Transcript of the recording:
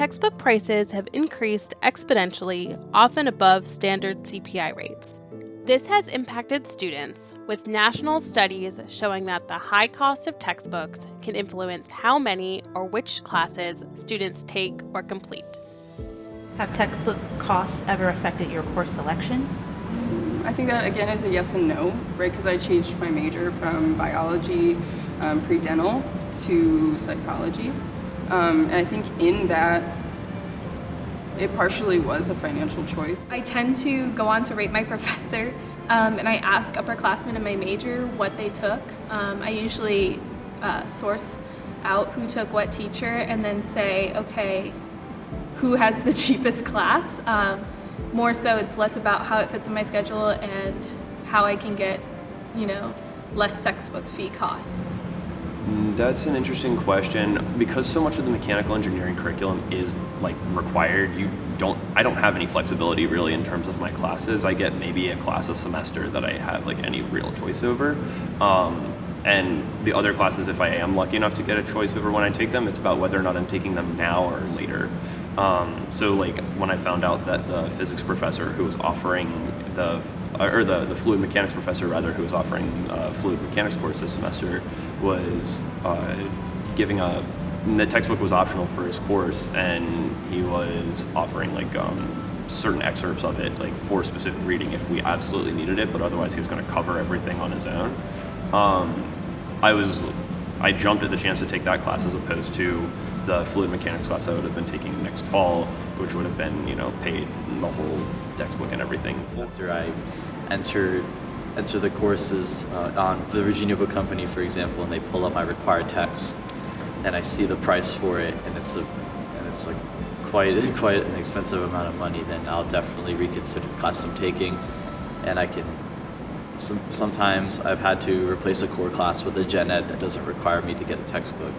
textbook prices have increased exponentially, often above standard CPI rates. This has impacted students, with national studies showing that the high cost of textbooks can influence how many or which classes students take or complete. Have textbook costs ever affected your course selection? I think that again is a yes and no, right? Because I changed my major from biology, pre-dental to psychology. And I think in that, it partially was a financial choice. I tend to go on to rate my professor, and I ask upperclassmen in my major what they took. I usually source out who took what teacher and then say, okay, who has the cheapest class? More so, it's less about how it fits in my schedule and how I can get, less textbook fee costs. That's an interesting question. Because so much of the mechanical engineering curriculum is required, I don't have any flexibility really in terms of my classes. I get maybe a class a semester that I have any real choice over. And the other classes, if I am lucky enough to get a choice over when I take them, it's about whether or not I'm taking them now or later. So when I found out that the physics professor who was offering the fluid mechanics professor rather, who was offering a fluid mechanics course this semester, was giving the textbook was optional for his course, and he was offering certain excerpts of it for specific reading if we absolutely needed it, but otherwise he was going to cover everything on his own. I jumped at the chance to take that class as opposed to the fluid mechanics class I would have been taking next fall, which would have been paid the whole textbook and everything. After I enter the courses on the Virginia Book Company, for example, and they pull up my required text, and I see the price for it, and it's quite an expensive amount of money, then I'll definitely reconsider the class I'm taking, and I can. Sometimes I've had to replace a core class with a gen ed that doesn't require me to get a textbook.